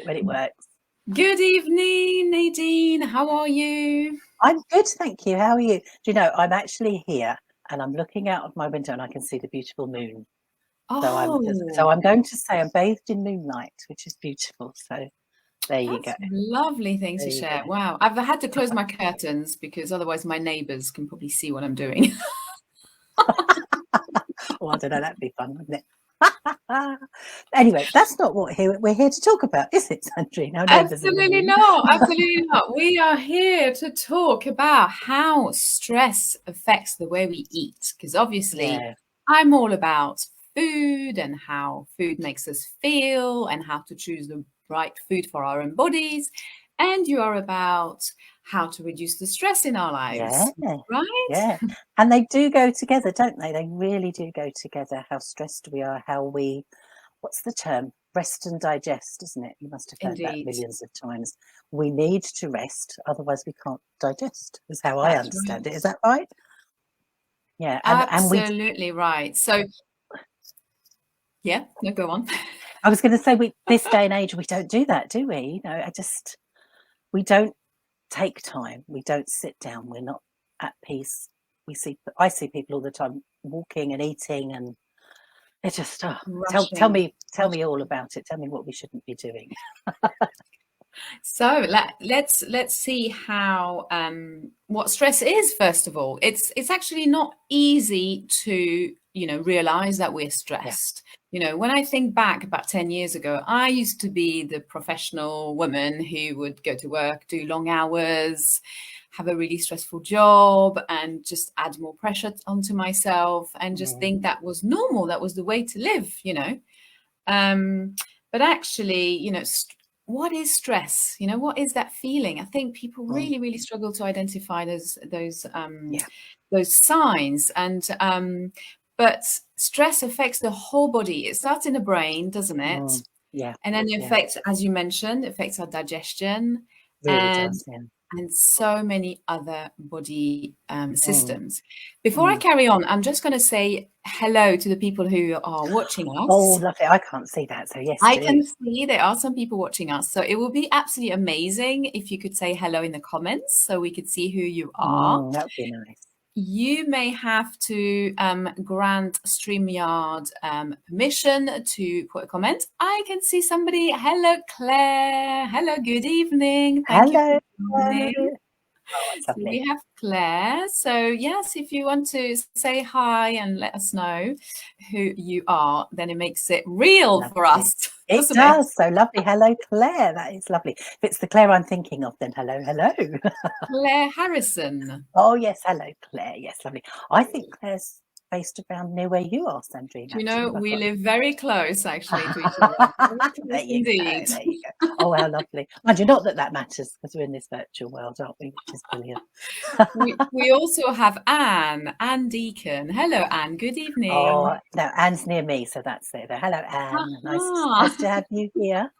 when it works. Good evening, Nadine. How are you? I'm good, thank you. How are you? Do you know, I'm actually here and I'm looking out of my window and I can see the beautiful moon. So Oh, I'm going to say I'm bathed in moonlight, which is beautiful. So there you go. that's a lovely thing There to you share. go. Wow. I've had to close my curtains because otherwise my neighbours can probably see what I'm doing. Oh, I don't know, that'd be fun, wouldn't it? Anyway, that's not what we're here to talk about, is it, Sandrine? Our neighbours in the Absolutely moon. not. Absolutely not. We are here to talk about how stress affects the way we eat. Because obviously, Yeah, I'm all about food and how food makes us feel and how to choose the right food for our own bodies. And you are about how to reduce the stress in our yeah, lives, right? yeah. And they do go together, don't they? They really do go together. How stressed we are, how we what's the term? Rest and digest, isn't it? You must have heard that Indeed. millions of times. We need to rest, otherwise we can't digest, is how I That's understand right. it. Is that right? Yeah, and we Absolutely right. So, yeah, no, go on. I was going to say we this day and age we don't do that, do we? You know, we don't take time. We don't sit down. We're not at peace. I see people all the time walking and eating and they're just Rushing. tell me all about it. Tell me what we shouldn't be doing. So let's see how what stress is first of all. It's actually not easy to realize that we're Yeah. stressed. When I think back about 10 years ago, I used to be the professional woman who would go to work, do long hours, have a really stressful job, and just add more pressure onto myself and just Mm, think that was normal. That was the way to live. Um, but actually, what is stress? What is that feeling? I think people mm, really, really struggle to identify yeah. those signs. And but stress affects the whole body. It starts in the brain, doesn't it? Mm, yeah. And then it Yeah. affects, as you mentioned, it affects our digestion Really and does. Yeah. so many other body Mm, systems. Before I mm. carry on, I'm just going to say hello to the people who are watching Oh, us. lovely. I can't see that, so yes, I do. can see there are some people watching us, so it would be absolutely amazing if you could say hello in the comments so we could see who you are. That would be nice. You may have to grant StreamYard permission to put a comment. I can see somebody. Hello, Claire. Hello, good evening. Thank you Hello. for joining. Oh, it's So lovely. we have Claire. So yes, if you want to say hi and let us know who you are, then it makes it real for Lovely. us, It doesn't it? does. So lovely. Hello, Claire. That is lovely. If it's the Claire I'm thinking of, then hello, hello. Claire Harrison. Oh, yes. Hello, Claire. Yes, lovely. I think Claire's based around near where you are, Sandrine, Do you actually. know, If I've we got live very close actually to each other. Very there close you go. indeed. There you go. Oh, how lovely. Mind you, not that that matters because we're in this virtual world, aren't we? Which is brilliant. We also have Anne Deacon. Hello, Anne. Good evening. Oh, no, Anne's near me, so that's there. Hello, Anne. Nice Aha. to have you here.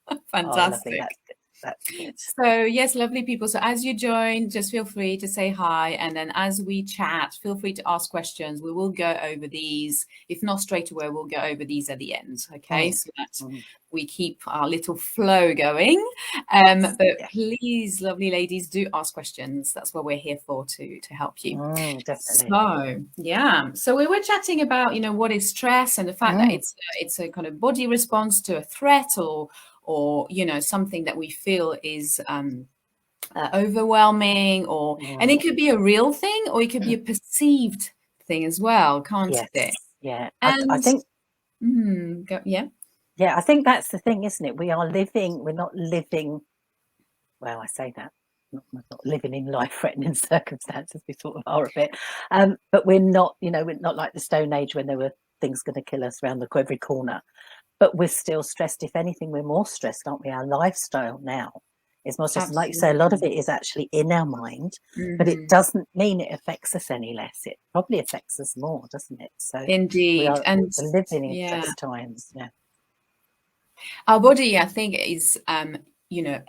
Oh, lovely. Fantastic. That's good. That's good. So, yes, lovely people. So, as you join, just feel free to say hi. And then, as we chat, feel free to ask questions. We will go over these. If not straight away, we'll go over these at the end. Okay. Mm, So that mm, we keep our little flow going. yes. But Yeah. please, lovely ladies, do ask questions. That's what we're here for to help you. Definitely. So, yeah. So, we were chatting about, what is stress and the fact that Mm, it's a kind of body response to a threat or something that we feel is overwhelming and mm. it could be a real thing or it could be a perceived thing as well, can't Yes. it? Yeah. I And think. yeah. Yeah, I think that's the thing, isn't it? We're not living, well, I say that, we're not living in life-threatening circumstances, we sort of are a bit. But we're not, we're not like the Stone Age when there were things going to kill us around every corner. But we're still stressed. If anything, we're more stressed, aren't we? Our lifestyle now is more stressed. And like you say, a lot of Absolutely. it is actually in our mind, but it Hmm. doesn't mean it affects us any less. It probably affects us more, doesn't it? So Indeed. And we're living in yeah, stressed times. Yeah. our body, I think, is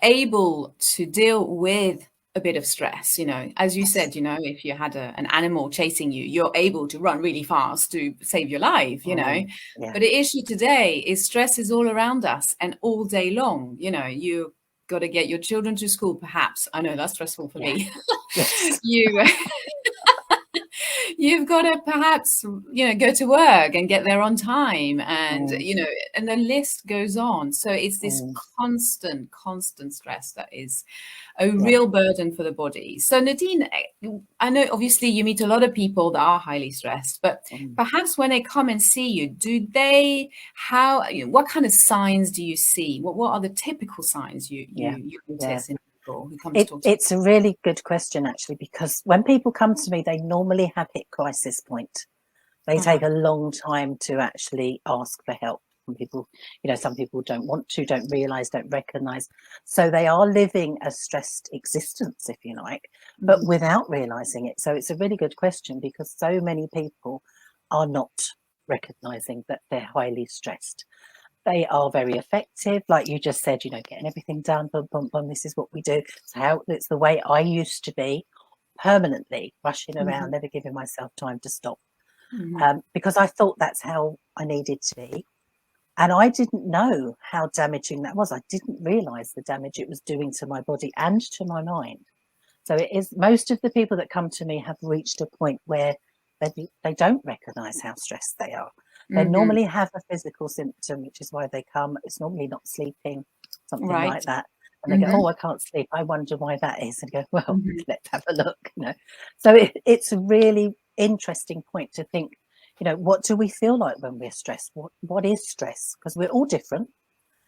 able to deal with a bit of stress, as you said, if you had an animal chasing you, you're able to run really fast to save your life, Yeah. but the issue today is stress is all around us and all day long. You got to get your children to school, perhaps. I know that's stressful for me. Yes. You've got to perhaps, go to work and get there on time, and and the list goes on. So it's this constant stress that is a real burden for the body. So Nadine, I know obviously you meet a lot of people that are highly stressed, but perhaps when they come and see you, what kind of signs do you see? What are the typical signs you notice in people who come to talk to you? It's a really good question, actually, because when people come to me, they normally have hit crisis point. They take a long time to actually ask for help. Some people, some people don't want to, don't realise, don't recognise. So they are living a stressed existence, if you like, but without realising it. So it's a really good question, because so many people are not recognising that they're highly stressed. They are very effective, like you just said, getting everything done, boom, boom, boom, this is what we do. It's the way I used to be, permanently rushing around, never giving myself time to stop. Because I thought that's how I needed to be. And I didn't know how damaging that was. I didn't realise the damage it was doing to my body and to my mind. So it is, most of the people that come to me have reached a point where they don't recognise how stressed they are. They normally have a physical symptom, which is why they come. It's normally not sleeping, something like that. And they go, oh, I can't sleep. I wonder why that is. And go, well, let's have a look. So it's a really interesting point to think, what do we feel like when we're stressed? What is stress? Because we're all different.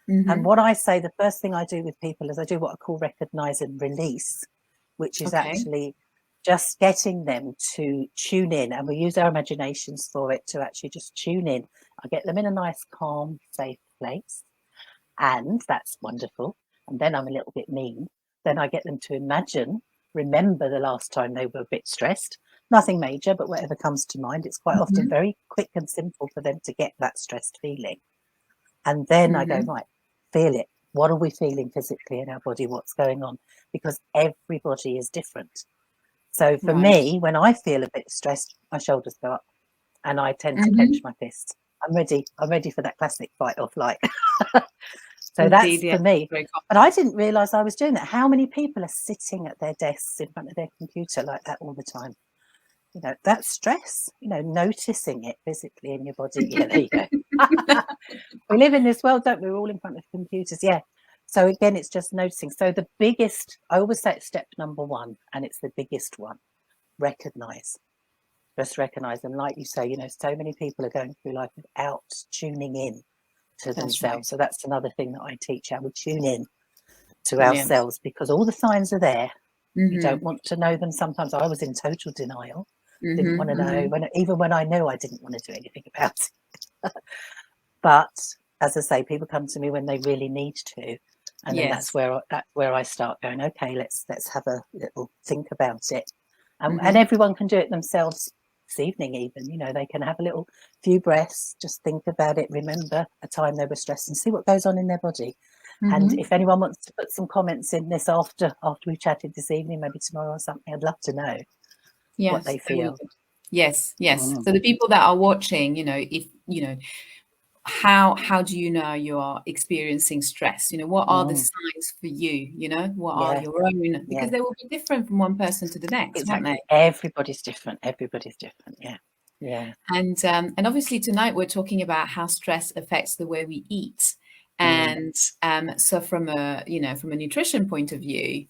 And what I say, the first thing I do with people is I do what I call recognise and release, which is actually just getting them to tune in, and we use our imaginations for it, to actually just tune in. I get them in a nice, calm, safe place, and that's wonderful. And then I'm a little bit mean. Then I get them to remember the last time they were a bit stressed. Nothing major, but whatever comes to mind. It's quite often very quick and simple for them to get that stressed feeling. And then I go, right, feel it. What are we feeling physically in our body? What's going on? Because everybody is different. So for me, when I feel a bit stressed, my shoulders go up and I tend to clench my fists. I'm ready for that classic fight or flight. So that's for me. But I didn't realise I was doing that. How many people are sitting at their desks in front of their computer like that all the time? That's stress, noticing it physically in your body. Yeah, there you go. We live in this world, don't we? We're all in front of computers. Yeah. So again, it's just noticing. So the biggest, I always say it's step number one, and it's the biggest one. Recognise. Just recognise. And like you say, so many people are going through life without tuning in to themselves. So that's another thing that I teach, how we tune in to ourselves, because all the signs are there. You don't want to know them. Sometimes I was in total denial. Didn't want to know, even when I knew, I didn't want to do anything about it. But as I say, people come to me when they really need to, and then that's where I start going, okay, let's have a little think about it. And everyone can do it themselves this evening even, they can have a little few breaths, just think about it, remember a time they were stressed, and see what goes on in their body. And if anyone wants to put some comments in this after we've chatted this evening, maybe tomorrow or something, I'd love to know what they feel. Yes. So the people that are watching, how do you know you are experiencing stress? What are the signs for you? What are your own? Because they will be different from one person to the next, exactly. won't they? Everybody's different. Yeah. And obviously tonight we're talking about how stress affects the way we eat. And so from a nutrition point of view,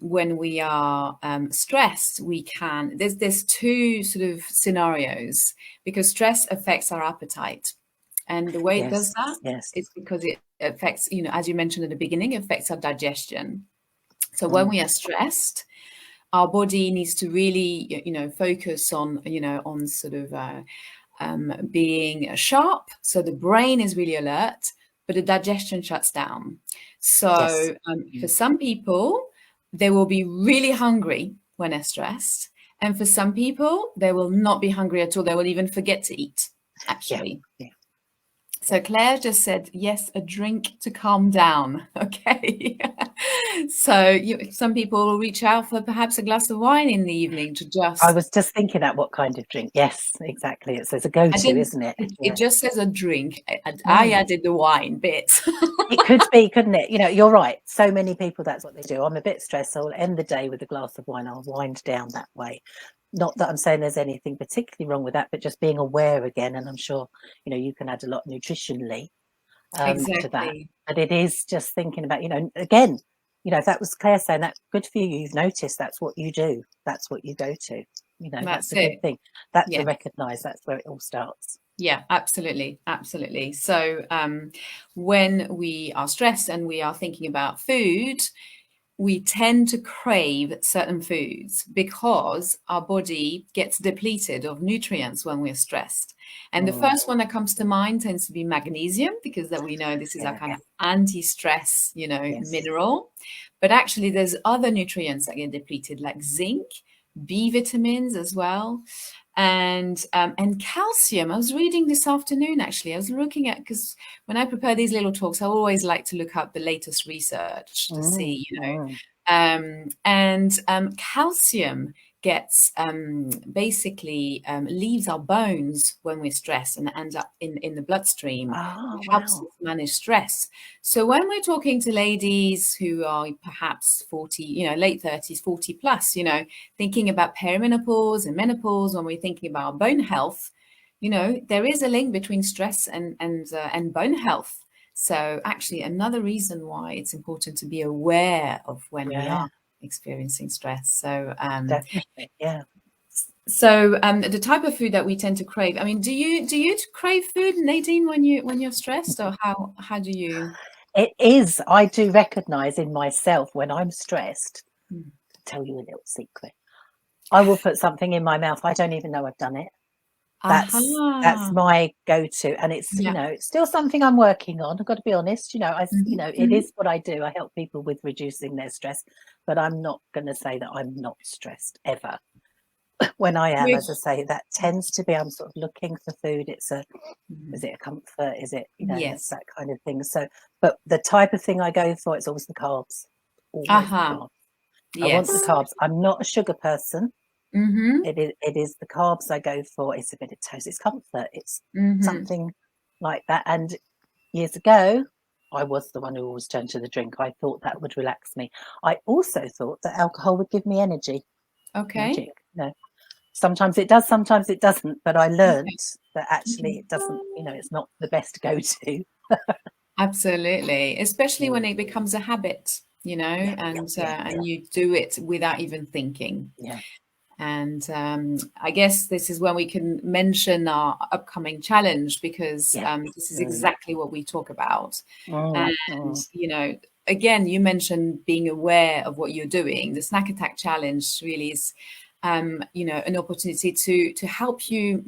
when we are stressed, there's two sort of scenarios, because stress affects our appetite. And the way it does that is because it affects, as you mentioned at the beginning, it affects our digestion. So when we are stressed, our body needs to really, focus on, on sort of being sharp. So the brain is really alert, but the digestion shuts down. So for some people, they will be really hungry when they're stressed. And for some people, they will not be hungry at all. They will even forget to eat, actually. So Claire just said, yes, a drink to calm down. Okay. So some people will reach out for perhaps a glass of wine in the evening to I just. was just thinking that what kind of drink. Yes, exactly. It's a I go-to, didn't. isn't it? It Yeah. just says a drink. I Mm. added the wine bit. It could be, couldn't it? You're right. So many people, that's what they do. I'm a bit stressed, so I'll end the day with a glass of wine. I'll wind down that way. Not that I'm saying there's anything particularly wrong with that, but just being aware again. And I'm sure, you can add a lot nutritionally to that. Exactly. But it is just thinking about, again, if that was Claire saying that, good for you. You've noticed that's what you do. That's what you go to. That's That's a good it. thing. That's Yeah. to recognise. That's where it all starts. Yeah, absolutely. Absolutely. So when we are stressed and we are thinking about food, we tend to crave certain foods because our body gets depleted of nutrients when we're stressed. And the first one that comes to mind tends to be magnesium, because that we know this is our Yeah. kind of anti-stress, Yes. mineral. But actually there's other nutrients that get depleted, like zinc, B vitamins as well, and calcium. I was reading this afternoon, actually. I was looking at, because when I prepare these little talks, I always like to look up the latest research to see, and calcium gets basically leaves our bones when we're stressed and ends up in the bloodstream. It Oh, helps wow. us manage stress. So when we're talking to ladies who are perhaps 40, late 30s, 40 plus, thinking about perimenopause and menopause, when we're thinking about bone health, there is a link between stress and bone health. So actually another reason why it's important to be aware of when we Yeah, are experiencing stress. So definitely. Yeah. the type of food that we tend to crave. I mean, do you crave food, Nadine, when you're stressed, or how do you? It is. I do recognise in myself when I'm stressed. Mm. To tell you a little secret, I will put something in my mouth. I don't even know I've done it. That's Aha. my go-to, and it's Yeah. it's still something I'm working on. I've got to be honest. It Mhm. is what I do. I help people with reducing their stress, but I'm not going to say that I'm not stressed ever. When I am, as I Which- say, that tends to be I'm sort of looking for food. Mhm. Is it a comfort? Is it it's Yes. that kind of thing. So, but the type of thing I go for, it's always the carbs. Always the Aha. carbs. I want the Yes. carbs. I'm not a sugar person. Mm-hmm. It is the carbs I go for. It's a bit of toast. It's comfort. It's Mm-hmm. something like that. And years ago, I was the one who always turned to the drink. I thought that would relax me. I also thought that alcohol would give me energy. Okay. Magic. No. Sometimes it does, sometimes it doesn't. But I learned Okay. that actually Okay. it doesn't, it's not the best go-to. Absolutely, especially when Mm. it becomes a habit, Yeah, yeah, and you do it without even thinking. yeah. And I guess this is when we can mention our upcoming challenge, because Yeah. this is Mm, exactly what we talk about. mm, And, mm. again, you mentioned being aware of what you're doing. The snack attack challenge really is, an opportunity to help you,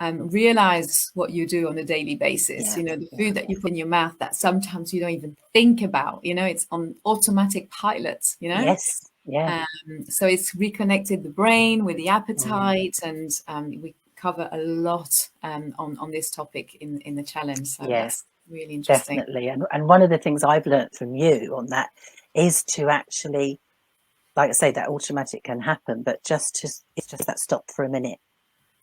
realize what you do on a daily basis. Yeah, The yeah. food that you put in your mouth that sometimes you don't even think about, it's on automatic pilot, Yes, yeah. so it's reconnected the brain with the Mm. appetite, and we cover a lot on this topic in the challenge. So Yeah, that's really interesting. definitely. And one of the things I've learnt from you on that is to actually, like I say, that automatic can happen, but it's just that stop for a minute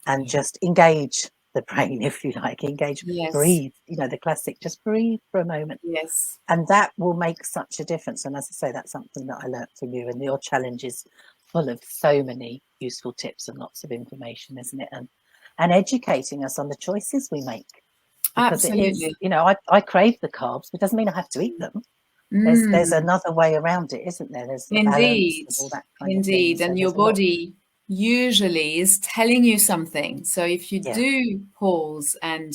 and Yeah. just engage the brain, if you like, Yes. breathe, the classic, just breathe for a moment. Yes. And that will make such a difference. And as I say, that's something that I learnt from you. And your challenge is full of so many useful tips and lots of information, isn't it? And educating us on the choices we make. Because it is, Absolutely. I crave the carbs, but it doesn't mean I have to eat them. There's Mm. another way around it, isn't there? There's the balance Indeed. and all that kind of thing. Indeed. So And your there's a lot. body usually is telling you something. So if you Yeah. do pause and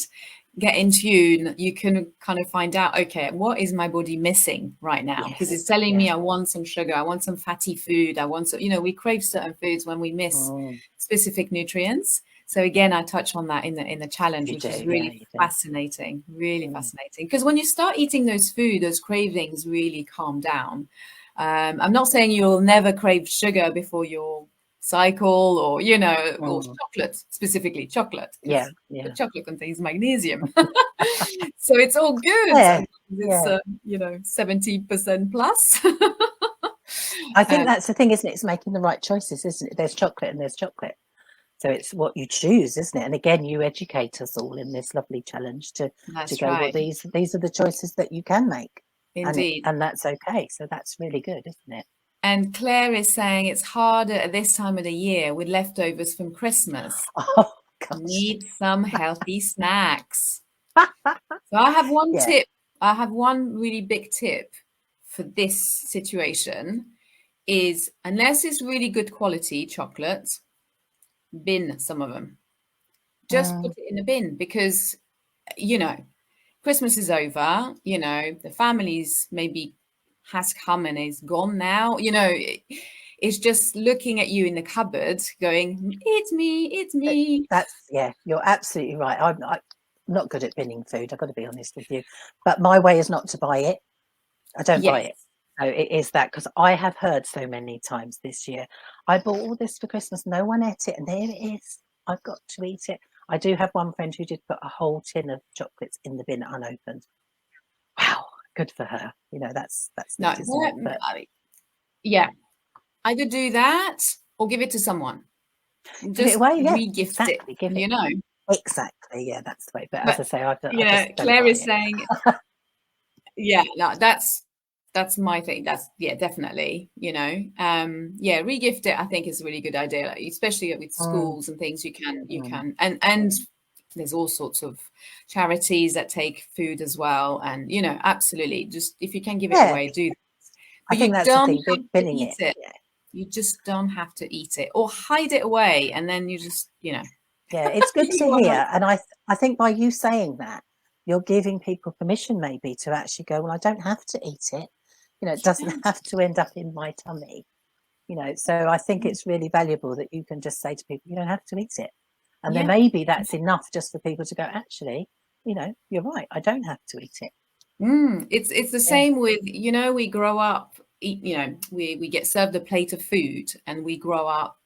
get in tune, you can kind of find out, okay, what is my body missing right now? Because it's Yes. telling Yeah. me I want some sugar, I want some fatty food, I want some, we crave certain foods when we miss Mm, specific nutrients. So again, I touch on that in the challenge, you which do. is Yeah, really you do. fascinating, really Mm, fascinating. Because when you start eating those food, those cravings really calm down. I'm not saying you'll never crave sugar before you're cycle, or or Mm. chocolate, specifically chocolate, Yeah, because yeah. chocolate contains magnesium. So it's all good. Yeah, And it's yeah. 70% plus. I think Um, that's the thing, isn't it? It's making the right choices, isn't it? There's chocolate and there's chocolate. So it's what you choose, isn't it? And again, you educate us all in this lovely challenge to that's go, well, right. these are the choices that you can make. Indeed. And that's okay. So that's really good, isn't it? And Claire is saying it's harder at this time of the year with leftovers from Christmas. Oh gosh. Need some healthy snacks. So I have one Yeah. tip. I have one really big tip for this situation is, unless it's really good quality chocolate, bin some of them. Just put Mm, it in a bin, because, Christmas is over, the family's maybe has come and is gone now. It's just looking at you in the cupboard going, it's me, it's me. yeah, you're absolutely right. I'm not good at binning food. I've got to be honest with you. But my way is not to buy it. I don't buy Yes. it. So it is that, because I have heard so many times this year, I bought all this for Christmas, no one ate it, and there it is. I've got to eat it. I do have one friend who did put a whole tin of chocolates in the bin unopened. Wow, good for her. That's No, neat, isn't it? But yeah, either do that or give it to someone. give it Just away, yeah, re-gift it, exactly. Give it exactly, yeah, that's the way. But as But I say, I just don't Claire buy is it. saying, yeah, no, that's my thing. That's, yeah, definitely, regift it, I think, is a really good idea, like, especially with Mm, schools and things. You mm. can, and there's all sorts of charities that take food as well, and absolutely, just if you can give it Yeah, away, do. I But think you that's the don't thing. have to Binning eat it. it. Yeah. You just don't have to eat it, or hide it away, and then you just, Yeah, it's good to you are not. hear. And I think by you saying that, you're giving people permission maybe to actually go, well, I don't have to eat it. It doesn't Yeah. have to end up in my tummy. So I think it's really valuable that you can just say to people, you don't have to eat it. And then Yeah. maybe that's enough just for people to go, actually, you're right, I don't have to eat it. It's the Yeah. same with, we grow up, we get served a plate of food, and we grow up,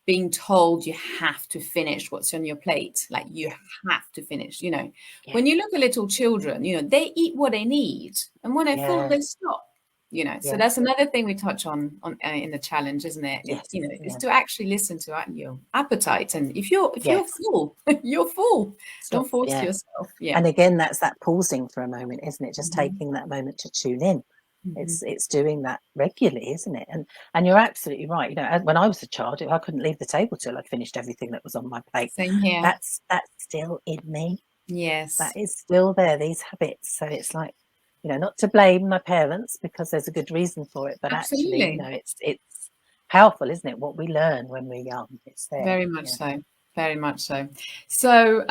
being told you have to finish what's on your plate. Like, you have to finish, Yeah. when you look at little children, they eat what they need, and when they're full, Yeah. they stop. So Yeah. that's another thing we touch on in the challenge, isn't it? Yes. Is Yeah. to actually listen to your appetite, and if you're Yes. full, you're full. Stop. Don't force Yeah. yourself. Yeah. And again, that's that pausing for a moment, isn't it? Just Mhm. taking that moment to tune in. Mhm. It's doing that regularly, isn't it? And you're absolutely right. When I was a child, I couldn't leave the table till I'd finished everything that was on my plate. Same here. That's still in me. Yes. That is still there, these habits. So it's like, not to blame my parents, because there's a good reason for it, but actually, Absolutely. it's powerful, isn't it? What we learn when we're young, it's there. Very much Yeah. so. Very much so. So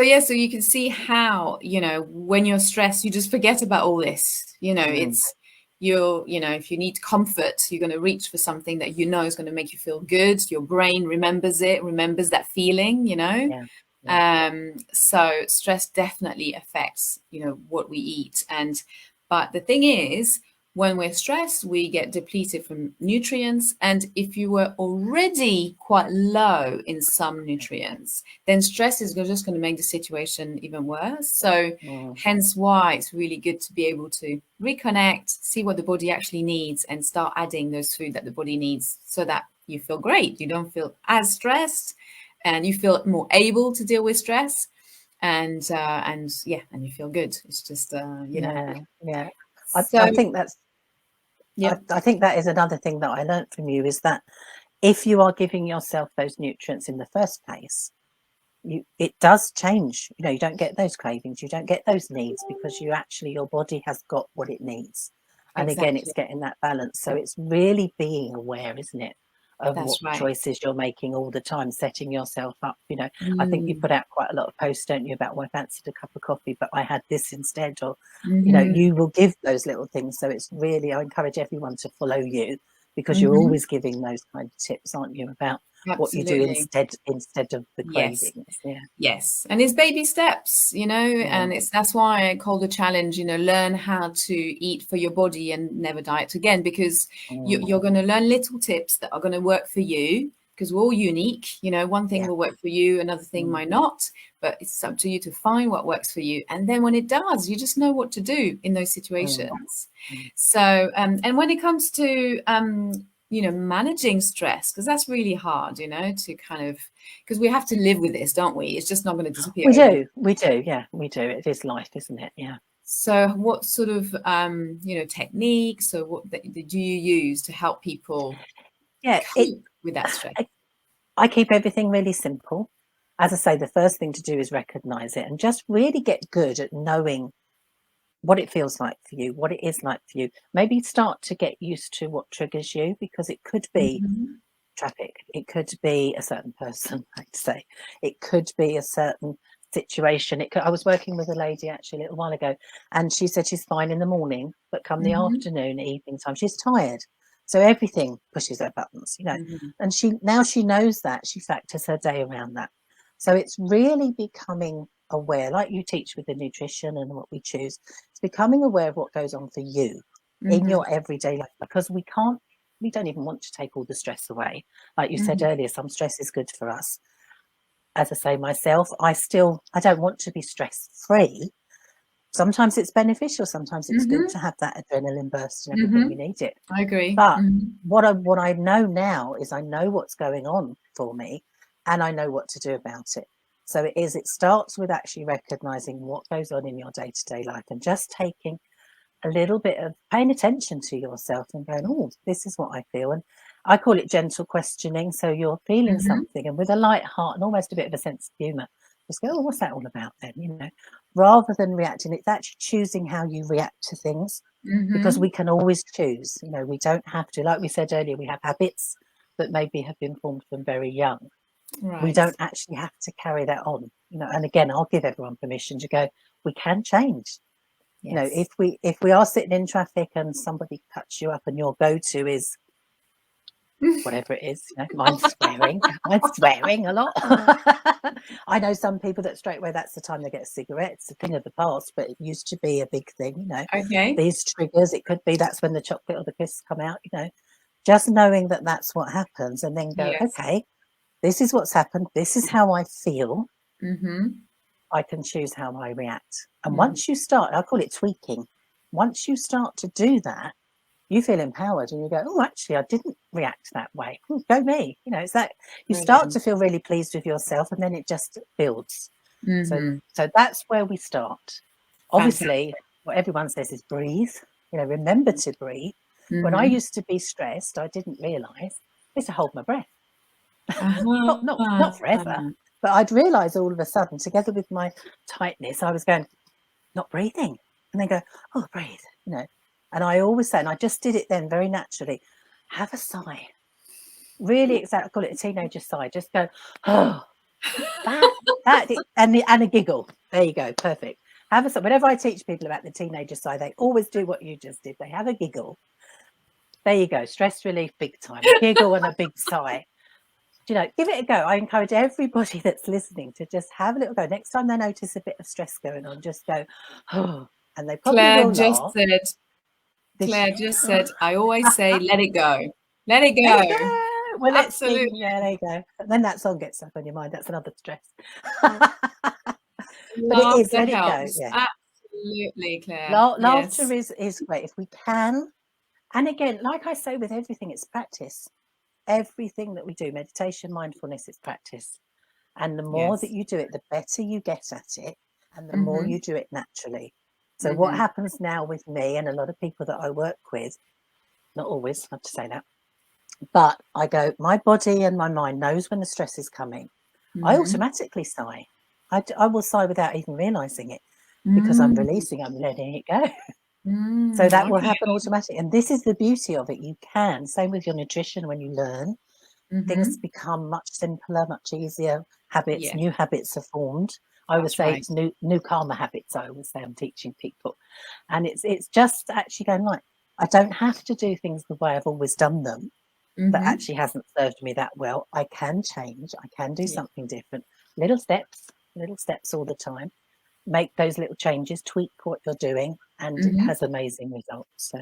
yeah, so you can see how, when you're stressed, you just forget about all this. Mm. If you need comfort, you're going to reach for something that is going to make you feel good. Your brain remembers that feeling. Yeah. Yeah. So stress definitely affects, what we eat. But the thing is, when we're stressed, we get depleted from nutrients. And if you were already quite low in some nutrients, then stress is just going to make the situation even worse. So Mm. hence why it's really good to be able to reconnect, see what the body actually needs, and start adding those food that the body needs, so that you feel great. You don't feel as stressed, and you feel more able to deal with stress. And you feel good. It's just Yeah. Yeah. So I think that's yeah. I think that is another thing that I learned from you, is that if you are giving yourself those nutrients in the first place, it does change. You don't get those cravings, you don't get those needs, because your body has got what it needs. And again, it's Exactly. getting that balance. So it's really being aware, isn't it, of what That's right. choices you're making all the time, setting yourself up. I think you Mm. put out quite a lot of posts, don't you, about, well, I fancied a cup of coffee, but I had this instead. Or Mhm. you will give those little things. So it's really, I encourage everyone to follow you, because you're always giving those kind of tips, aren't you, about what you do Absolutely. instead of the Yes. cravings. Yeah. Yes. And it's baby steps, you know, and that's why I call the challenge, you know, learn how to eat for your body and never diet again, because you're going to learn little tips that are going to work for you, because we're all unique. You know, one thing will work for you, another thing might not, but it's up to you to find what works for you. And then when it does, you just know what to do in those situations. So, and when it comes to, you know, managing stress, because that's really hard, you know, to kind of, because we have to live with this, don't we? It's just not going to disappear. We do. Yeah, we do. It is life, isn't it? Yeah. So what sort of, you know, techniques or what do you use to help people cope with that stress? I keep everything really simple. As I say, the first thing to do is recognize it and just really get good at knowing what it feels like for you, what it is like for you. Maybe start to get used to what triggers you, because it could be traffic, it could be a certain person, I'd say, it could be a certain situation. I was working with a lady actually a little while ago, and she said she's fine in the morning, but come the afternoon, evening time, she's tired. So everything pushes her buttons, you know. And she knows that, she factors her day around that. So it's really becoming aware, like you teach with the nutrition and what we choose. It's becoming aware of what goes on for you in your everyday life, because we don't even want to take all the stress away. Like you said earlier, some stress is good for us. As I say myself, I don't want to be stress free. Sometimes it's beneficial, sometimes it's good to have that adrenaline burst and everything. We need it. I agree. But what I know now is I know what's going on for me, and I know what to do about it. So it starts with actually recognizing what goes on in your day-to-day life, and just taking a little bit of paying attention to yourself and going, oh, this is what I feel. And I call it gentle questioning. So you're feeling something, and with a light heart and almost a bit of a sense of humor, just go, oh, what's that all about then? You know, rather than reacting, it's actually choosing how you react to things, because we can always choose. You know, we don't have to, like we said earlier, we have habits that maybe have been formed from very young. We don't actually have to carry that on, you know. And again, I'll give everyone permission to go, we can change. You know, if we are sitting in traffic and somebody cuts you up and your go-to is whatever it is, you know, mine's swearing a lot. I know some people that straight away that's the time they get a cigarette. It's a thing of the past, but it used to be a big thing, you know. These triggers, it could be that's when the chocolate or the crisps come out, you know. Just knowing that that's what happens, and then go, okay, this is what's happened, this is how I feel. I can choose how I react. And once you start, I call it tweaking. Once you start to do that, you feel empowered, and you go, oh, actually, I didn't react that way. Ooh, go me. You know, it's that you start to feel really pleased with yourself, and then it just builds. So that's where we start. Obviously, what everyone says is breathe. You know, remember to breathe. When I used to be stressed, I didn't realise I used to hold my breath. Not forever. But I'd realise all of a sudden, together with my tightness, I was going, not breathing. And then go, oh, breathe, you know. And I always say, and I just did it then very naturally, have a sigh. Really, exactly, I call it a teenager sigh. Just go, oh, and a giggle. There you go, perfect. Have a sigh. Whenever I teach people about the teenager sigh, they always do what you just did. They have a giggle. There you go, stress relief big time. A giggle and a big sigh. You know, give it a go. I encourage everybody that's listening to just have a little go. Next time they notice a bit of stress going on, just go, oh, and they probably will laugh. Claire just said, I always say, let it go. Let it go. Well, absolutely. Yeah, there you go. And then that song gets stuck on your mind. That's another stress. But it is, let it go. Yeah. Absolutely, Claire. Laughter is great if we can. And again, like I say with everything, it's practice. Everything that we do, meditation, mindfulness, it's practice. And the more that you do it, the better you get at it, and the more you do it naturally. So what happens now with me and a lot of people that I work with, not always, I have to say that, but I go, my body and my mind knows when the stress is coming. I automatically sigh. I will sigh without even realising it, because I'm releasing, I'm letting it go. So that will happen automatically. And this is the beauty of it. You can, same with your nutrition, when you learn, things become much simpler, much easier. Habits, new habits are formed. I would say it's new karma habits. I always say I'm teaching people. And it's just actually going, right, I don't have to do things the way I've always done them. That Mm-hmm. actually hasn't served me that well. I can change. I can do Yeah. something different. Little steps all the time. Make those little changes, tweak what you're doing, and it Mm-hmm. has amazing results. So,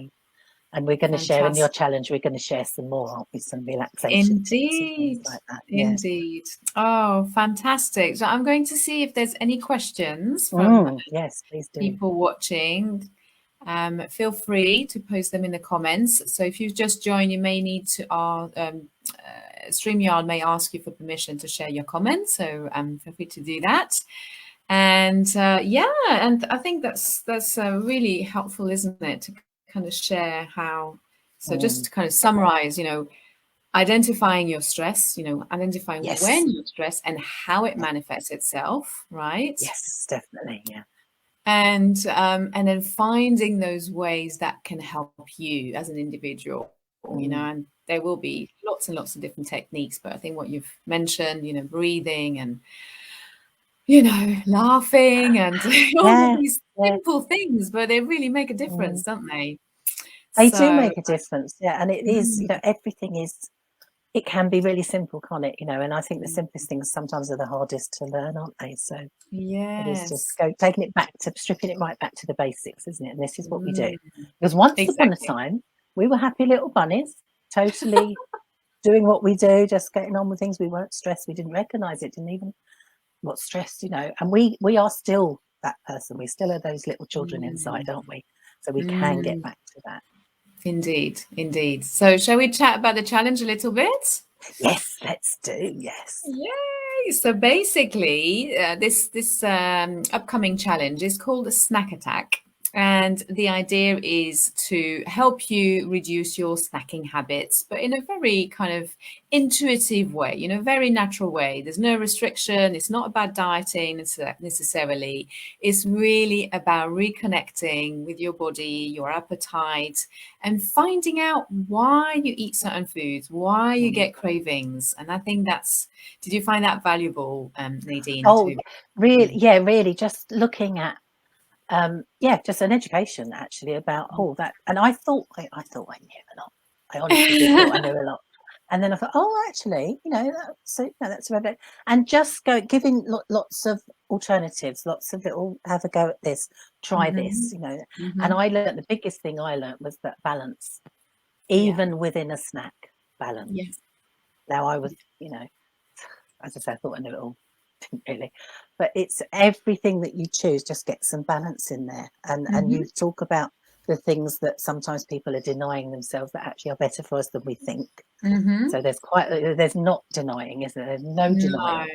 and we're going to share in your Fantastic. challenge, we're going to share some more, aren't we? Some relaxation tips and things Indeed. like that. Yeah. Indeed. Oh, fantastic. So I'm going to see if there's any questions from Yes, please do. people watching. Feel free to post them in the comments. So if you've just joined, you may need to, StreamYard may ask you for permission to share your comments. So feel free to do that. And and I think that's really helpful, isn't it, to kind of share how. So just to kind of summarize, identifying your stress, identifying Yes. when you're stressed and how it manifests itself, right? Yes, definitely. Yeah. And then finding those ways that can help you as an individual, and there will be lots and lots of different techniques, but I think what you've mentioned, breathing and laughing and all of these simple things, but they really make a difference, don't they? They do So make a difference. Yeah. And it is, everything is, it can be really simple, can't it? And I think the simplest things sometimes are the hardest to learn, aren't they? So it is just taking it back to stripping it right back to the basics, isn't it? And this is what we do. Because once upon a time, we were happy little bunnies, totally doing what we do, just getting on with things. We weren't stressed. We didn't recognize it. Didn't even what stress, And we are still that person. We still are those little children inside, aren't we? So we can get back to that. Indeed. So shall we chat about the challenge a little bit? Yes, let's do. Yes. Yay! So basically, this upcoming challenge is called a snack attack. And the idea is to help you reduce your snacking habits, but in a very kind of intuitive way, very natural way. There's no restriction. It's not about dieting necessarily. It's really about reconnecting with your body, your appetite, and finding out why you eat certain foods, why you get cravings. And I think did you find that valuable, Nadine? Oh, really? Yeah, really. Just looking at just an education actually about that. And I thought I knew a lot. I honestly did thought I knew a lot. And then I thought, actually, that's about. And just giving lots of alternatives, lots of little, have a go at this, try this, And I learned, the biggest thing I learned was that balance, even within a snack, balance. Yes. Now I was, as I said, I thought I knew it all. Didn't really, but it's everything that you choose, just get some balance in there. And you talk about the things that sometimes people are denying themselves that actually are better for us than we think. So there's not denying, is there? There's no denial.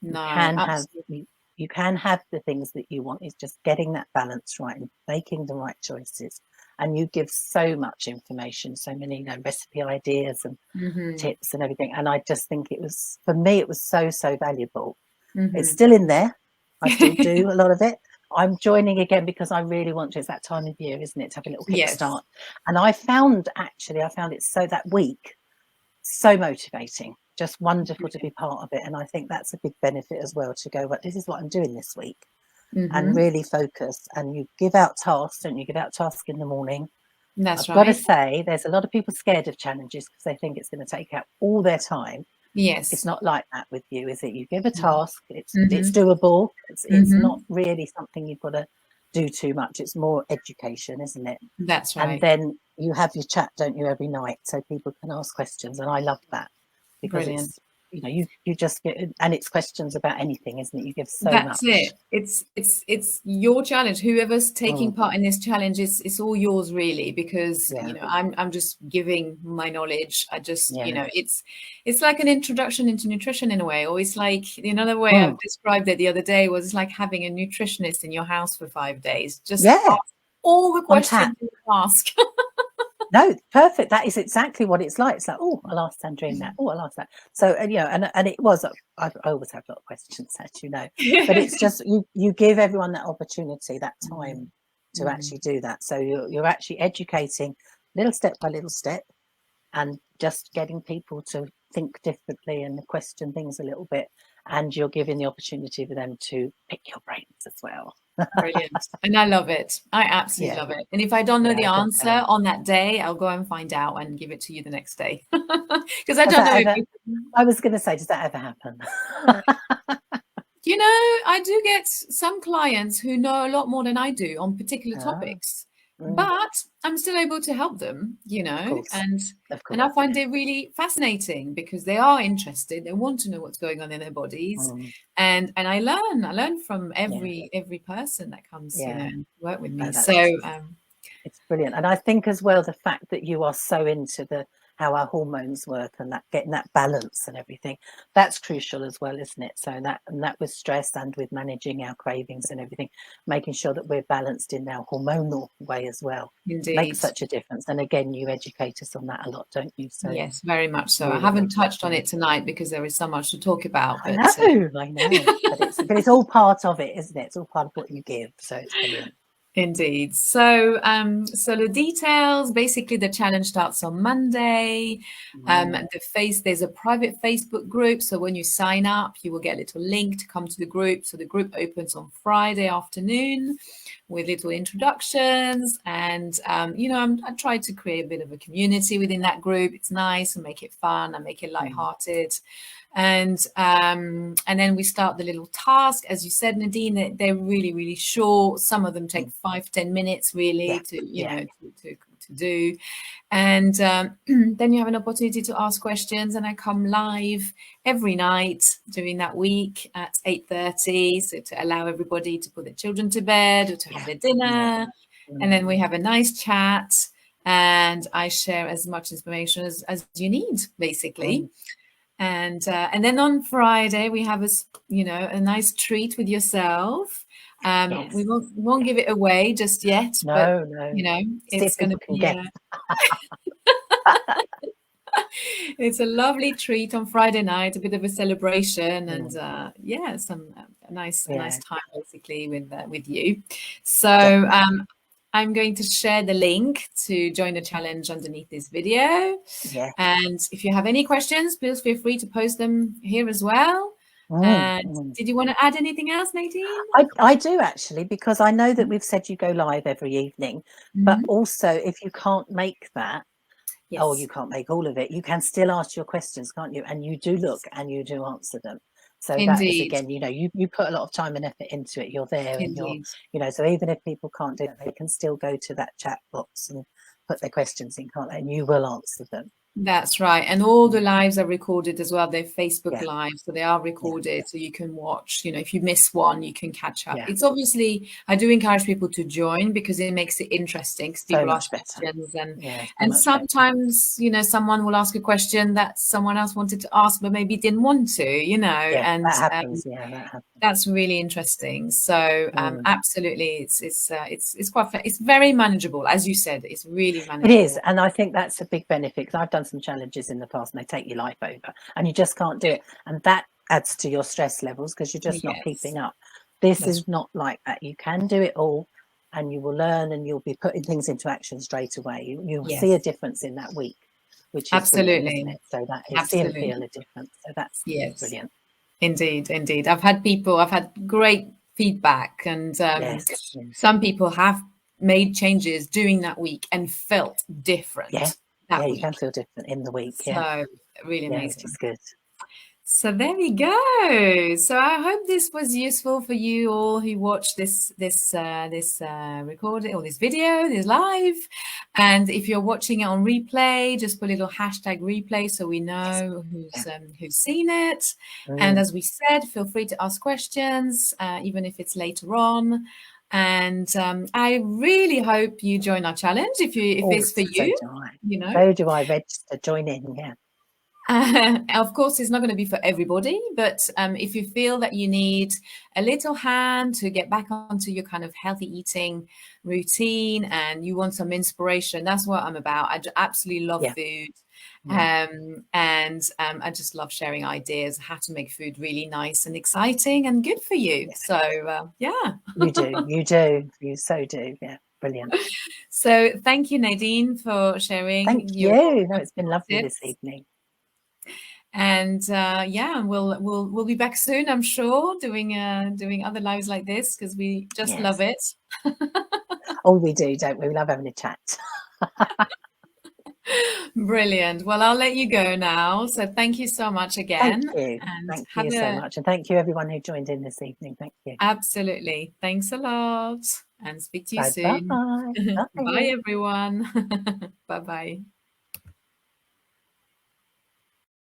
You can have the things that you want. It's just getting that balance right and making the right choices. And you give so much information, so many recipe ideas and tips and everything. And I just think for me it was so valuable. It's still in there. I still do a lot of it. I'm joining again because I really want to. It's that time of year, isn't it, to have a little kickstart. And I found it so that week so motivating, just wonderful to be part of it. And I think that's a big benefit as well, to go, but this is what I'm doing this week, and really focus. And you give out tasks, don't you? Give out tasks in the morning. I've got to say, there's a lot of people scared of challenges because they think it's going to take out all their time. Yes. It's not like that with you, is it? You give a task, it's doable. It's not really something you've got to do too much. It's more education, isn't it? That's right. And then you have your chat, don't you, every night, so people can ask questions. And I love that because it's, you just get, and it's questions about anything, isn't it? You give so much. That's it. It's your challenge. Whoever's taking part in this challenge, it's all yours really, because I'm just giving my knowledge. I just it's like an introduction into nutrition in a way, or it's like another way I've described it the other day was it's like having a nutritionist in your house for 5 days. Just ask all the questions you ask. No, perfect. That is exactly what it's like. It's like, I'll ask Sandrine that. I'll ask that. So, and it was, I always have a lot of questions, as you know, but it's just, you give everyone that opportunity, that time to actually do that. So you're actually educating little step by little step, and just getting people to think differently and question things a little bit. And you're giving the opportunity for them to pick your brains as well. Brilliant. And I love it. I absolutely Yeah, love it. And if I don't know yeah, the I can answer tell. on that day, I'll go and find out and give it to you the next day. Because I Does don't that know if ever? you, I was going to say, does that ever happen? you know, I do get some clients who know a lot more than I do on particular Ah, topics, mm, but I'm still able to help them, of course, of and I course, find yeah. it really fascinating because they are interested. They want to know what's going on in their bodies, Mm, and I learn from yeah, every person that comes, yeah. and work with No, me. So that's it's brilliant. And I think as well, the fact that you are so into the how our hormones work and that getting that balance and everything, that's crucial as well, isn't it? So that with stress and with managing our cravings and everything, making sure that we're balanced in our hormonal way as well makes indeed. such a difference. And again, you educate us on that a lot, don't you? So Yes, very much so. I really, haven't really good. touched on Yeah. it tonight because there is so much to talk about, I but know, I know. But it's all part of it, isn't it? It's all part of what you give. So it's brilliant. indeed. So the details, basically the challenge starts on Monday. Mm, There's a private Facebook group. So when you sign up, you will get a little link to come to the group. So the group opens on Friday afternoon with little introductions. And, I try to create a bit of a community within that group. It's nice and make it fun and make it mm, lighthearted. And then we start the little task, as you said, Nadine. They're really, really short. Some of them take mm. 5-10 minutes, really, Yeah, to yeah. to do. And then you have an opportunity to ask questions. And I come live every night during that week at 8:30, so to allow everybody to put their children to bed or to have Yeah, their yeah. dinner. And Mm, then we have a nice chat. And I share as much information as you need, basically. mm. And then on Friday we have a nice treat with yourself. We Yes. won't Yeah. give it away just yet, but No, no. See it's if going to people can be guess. it's a lovely treat on Friday night, a bit of a celebration, and Mm, some a nice yeah, time basically with you. So definitely. I'm going to share the link to join the challenge underneath this video. Yeah. And if you have any questions, please feel free to post them here as well. Mm, And mm. did you want to add anything else, Nadine? I do actually, because I know that we've said you go live every evening, but Mhm. also if you can't make that, or you Yes, can't make all of it, you can still ask your questions, can't you? And you do look and you do answer them. So that is, indeed, again, you put a lot of time and effort into it. You're there and indeed. so even if people can't do it, they can still go to that chat box and put their questions in, can't they? And you will answer them. That's right. And all the Mm, lives are recorded as well. They're Facebook yeah, lives, so they are yeah, recorded, so you can watch. If you miss one, you can catch up. yeah. It's obviously, I do encourage people to join because it makes it interesting because So people ask much better. questions Yeah, so and much better. sometimes, someone will ask a question that someone else wanted to ask but maybe didn't want to, Yeah, and that happens. Yeah, that happens. that's really interesting. So Mm. absolutely, it's quite it's very manageable, as you said. It's really It is, manageable. and I think that's a big benefit, because I've done some challenges in the past and they take your life over and you just can't do it. And that adds to your stress levels because you're just not Yes, keeping up. This that's is not like that. You can do it all and you will learn and you'll be putting things into action straight away. You'll see a yes. difference in that week, which is brilliant, isn't Absolutely. it? So that is see and feel Absolutely. a difference. So that's Yes. brilliant. Indeed. Indeed. I've had great feedback, and Yes. Yeah. some people have made changes during that week and felt Yeah. different Yeah, that you can week. feel different in the week. Yeah. So really Yeah, which is amazing. good. So there we go. So I hope this was useful for you all who watched this recording or this video, this live. And if you're watching it on replay, just put a little hashtag replay so we Yes. know Yeah. who's seen it. And Mm. as we said, feel free to ask questions, even if it's later on. And I really hope you join our challenge if Oh, it's for so you. do I. You know. So do I. Register, join in. Yeah. Of course, it's not going to be for everybody, but if you feel that you need a little hand to get back onto your kind of healthy eating routine and you want some inspiration, that's what I'm about. Absolutely love Yeah. food. Mm. I just love sharing ideas how to make food really nice and exciting and good for you. Yeah. So, yeah. You do. You do. You so do. Yeah. Brilliant. So, thank you, Nadine, for Thank sharing you. No, your it's been lovely this tips. evening. And yeah, we'll be back soon, I'm sure, doing other lives like this, because we just love it. Oh, we do, don't we? We love having a chat. Brilliant. Well, I'll let you go now. So thank you so much again. Thank you. And Thank have you so much. And thank you everyone who joined in this evening. Thank you. Absolutely. Thanks a lot, and speak to you Bye soon. bye. Bye, Bye. everyone. Bye-bye.